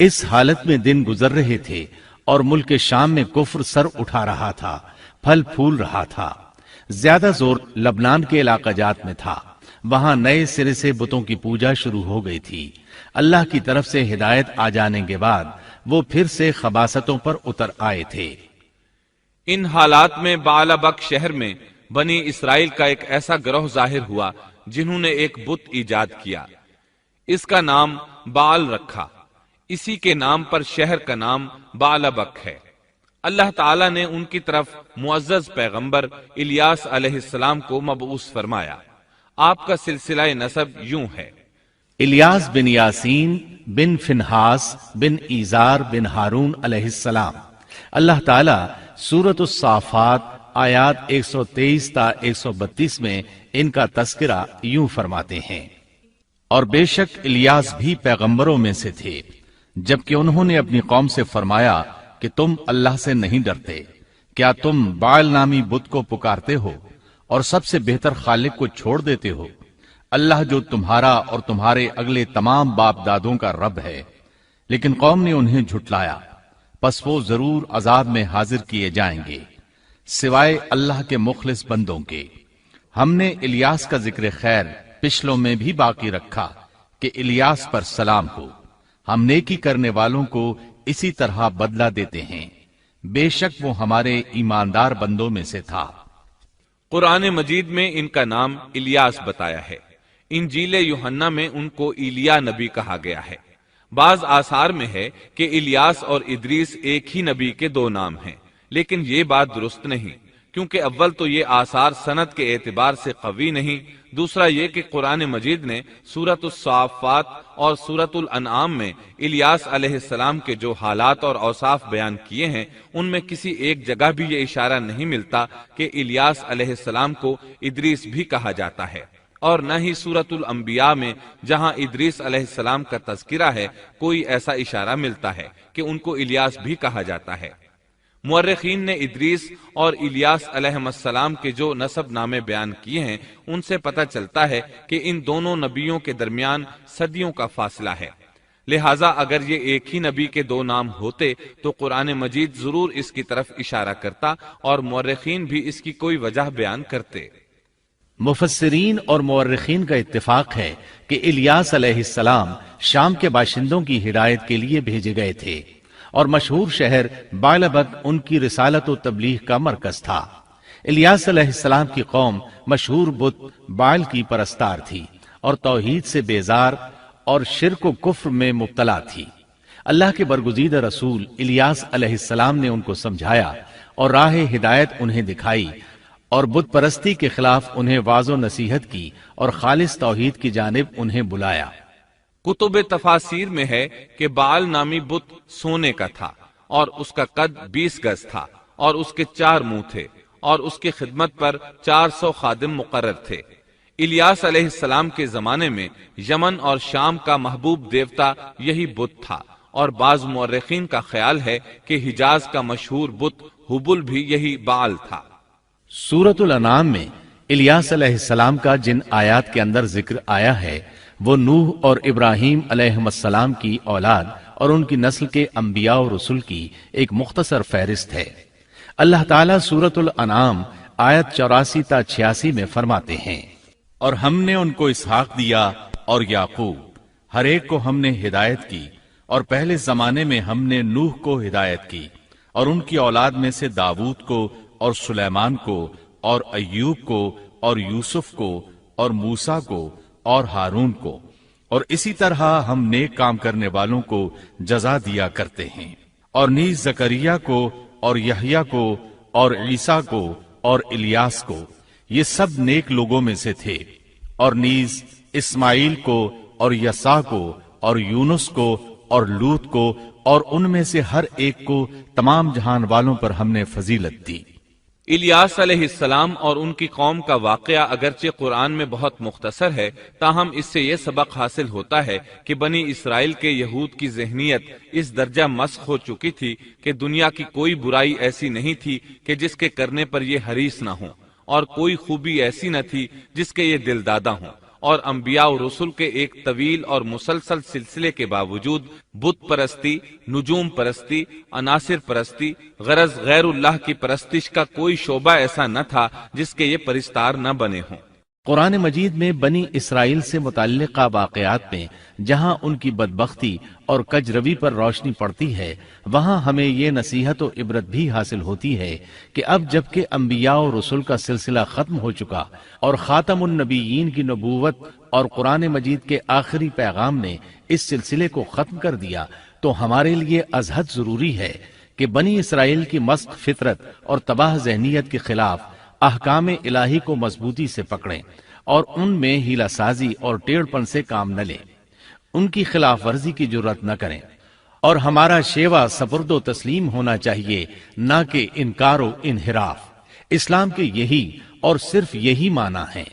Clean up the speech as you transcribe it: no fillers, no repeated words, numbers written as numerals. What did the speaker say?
اس حالت میں دن گزر رہے تھے اور ملک شام میں کفر سر اٹھا رہا تھا، پھل پھول رہا تھا۔ زیادہ زور لبنان کے علاقہ جات میں تھا، وہاں نئے سرے سے بتوں کی پوجا شروع ہو گئی تھی۔ اللہ کی طرف سے ہدایت آ جانے کے بعد وہ پھر سے خباثتوں پر اتر آئے تھے۔ ان حالات میں بعلبک شہر میں بنی اسرائیل کا ایک ایسا گروہ ظاہر ہوا جنہوں نے ایک بت ایجاد کیا، اس کا نام بعل رکھا۔ اسی کے نام پر شہر کا نام بعلبک ہے۔ اللہ تعالیٰ نے ان کی طرف معزز پیغمبر الیاس علیہ السلام کو مبعوث فرمایا۔ آپ کا سلسلہ نسب یوں ہے: الیاس بن یاسین بن فنحاس بن ایزار بن ہارون علیہ السلام۔ اللہ تعالیٰ سورۃ الصافات آیات 123 تا 132 میں ان کا تذکرہ یوں فرماتے ہیں: اور بے شک الیاس بھی پیغمبروں میں سے تھے، جبکہ انہوں نے اپنی قوم سے فرمایا کہ تم اللہ سے نہیں ڈرتے، کیا تم بعل نامی بت کو پکارتے ہو اور سب سے بہتر خالق کو چھوڑ دیتے ہو، اللہ جو تمہارا اور تمہارے اگلے تمام باپ دادوں کا رب ہے۔ لیکن قوم نے انہیں جھٹلایا، پس وہ ضرور عذاب میں حاضر کیے جائیں گے، سوائے اللہ کے مخلص بندوں کے۔ ہم نے الیاس کا ذکر خیر پچھلوں میں بھی باقی رکھا کہ الیاس پر سلام ہو، ہم نیکی کرنے والوں کو اسی طرح بدلہ دیتے ہیں، بے شک وہ ہمارے ایماندار بندوں میں سے تھا۔ قرآن مجید میں ان کا نام الیاس بتایا ہے۔ انجیل یوحنا میں ان کو ایلیا نبی کہا گیا ہے۔ بعض آثار میں ہے کہ الیاس اور ادریس ایک ہی نبی کے دو نام ہیں، لیکن یہ بات درست نہیں، کیونکہ اول تو یہ آثار سند کے اعتبار سے قوی نہیں، دوسرا یہ کہ قرآن مجید نے سورۃ الصافات اور سورۃ الانعام میں الیاس علیہ السلام کے جو حالات اور اوصاف بیان کیے ہیں، ان میں کسی ایک جگہ بھی یہ اشارہ نہیں ملتا کہ الیاس علیہ السلام کو ادریس بھی کہا جاتا ہے، اور نہ ہی سورۃ الانبیاء میں جہاں ادریس علیہ السلام کا تذکرہ ہے کوئی ایسا اشارہ ملتا ہے کہ ان کو الیاس بھی کہا جاتا ہے۔ مورخین نے ادریس اور الیاس علیہ السلام کے جو نسب نامے بیان کیے ہیں ان سے پتہ چلتا ہے کہ ان دونوں نبیوں کے درمیان صدیوں کا فاصلہ ہے، لہٰذا اگر یہ ایک ہی نبی کے دو نام ہوتے تو قرآن مجید ضرور اس کی طرف اشارہ کرتا اور مورخین بھی اس کی کوئی وجہ بیان کرتے۔ مفسرین اور مورخین کا اتفاق ہے کہ الیاس علیہ السلام شام کے باشندوں کی ہدایت کے لیے بھیجے گئے تھے، اور مشہور شہر بعلبک ان کی رسالت و تبلیغ کا مرکز تھا۔ الیاس علیہ السلام کی قوم مشہور بت بعل کی پرستار تھی اور توحید سے بیزار اور شرک و کفر میں مبتلا تھی۔ اللہ کے برگزیدہ رسول الیاس علیہ السلام نے ان کو سمجھایا اور راہ ہدایت انہیں دکھائی، اور بت پرستی کے خلاف انہیں واعظ و نصیحت کی اور خالص توحید کی جانب انہیں بلایا۔ کتب تفاسیر میں ہے کہ بعل نامی بت سونے کا تھا اور اس کا قد 20 گز تھا، اور اس کے 4 منہ تھے، اور اس کی خدمت پر 400 خادم مقرر تھے۔ الیاس علیہ السلام کے زمانے میں یمن اور شام کا محبوب دیوتا یہی بت تھا، اور بعض مورخین کا خیال ہے کہ حجاز کا مشہور بت حبل بھی یہی بعل تھا۔ سورۃ الانعام میں الیاس علیہ السلام کا جن آیات کے اندر ذکر آیا ہے وہ نوح اور ابراہیم علیہ السلام کی اولاد اور ان کی نسل کے انبیاء و رسل کی ایک مختصر فہرست ہے۔ اللہ تعالیٰ سورۃ الانعام آیت 84 تا 86 میں فرماتے ہیں: اور ہم نے ان کو اسحاق دیا اور یعقوب، ہر ایک کو ہم نے ہدایت کی، اور پہلے زمانے میں ہم نے نوح کو ہدایت کی، اور ان کی اولاد میں سے داؤد کو اور سلیمان کو اور ایوب کو اور یوسف کو اور موسیٰ کو اور ہارون کو، اور اسی طرح ہم نیک کام کرنے والوں کو جزا دیا کرتے ہیں، اور نیز زکریا کو اور یحییٰ کو اور عیسیٰ کو اور الیاس کو، یہ سب نیک لوگوں میں سے تھے، اور نیز اسماعیل کو اور یسع کو اور یونس کو اور لوط کو، اور ان میں سے ہر ایک کو تمام جہان والوں پر ہم نے فضیلت دی۔ الیاس علیہ السلام اور ان کی قوم کا واقعہ اگرچہ قرآن میں بہت مختصر ہے، تاہم اس سے یہ سبق حاصل ہوتا ہے کہ بنی اسرائیل کے یہود کی ذہنیت اس درجہ مسخ ہو چکی تھی کہ دنیا کی کوئی برائی ایسی نہیں تھی کہ جس کے کرنے پر یہ حریص نہ ہوں، اور کوئی خوبی ایسی نہ تھی جس کے یہ دل دادہ ہوں، اور انبیاء و رسول کے ایک طویل اور مسلسل سلسلے کے باوجود بت پرستی، نجوم پرستی، عناصر پرستی، غرض غیر اللہ کی پرستش کا کوئی شعبہ ایسا نہ تھا جس کے یہ پرستار نہ بنے ہوں۔ قرآن مجید میں بنی اسرائیل سے متعلقہ واقعات میں جہاں ان کی بدبختی اور کجروی پر روشنی پڑتی ہے، وہاں ہمیں یہ نصیحت و عبرت بھی حاصل ہوتی ہے کہ اب جبکہ انبیاء و رسول کا سلسلہ ختم ہو چکا اور خاتم النبیین کی نبوت اور قرآن مجید کے آخری پیغام نے اس سلسلے کو ختم کر دیا، تو ہمارے لیے ازحد ضروری ہے کہ بنی اسرائیل کی مسخ فطرت اور تباہ ذہنیت کے خلاف احکام الہی کو مضبوطی سے پکڑیں اور ان میں ہیلہ سازی اور ٹیڑھ پن سے کام نہ لیں، ان کی خلاف ورزی کی جرات نہ کریں، اور ہمارا شیوا سپرد و تسلیم ہونا چاہیے، نہ کہ انکار و انحراف۔ اسلام کے یہی اور صرف یہی معنی ہے۔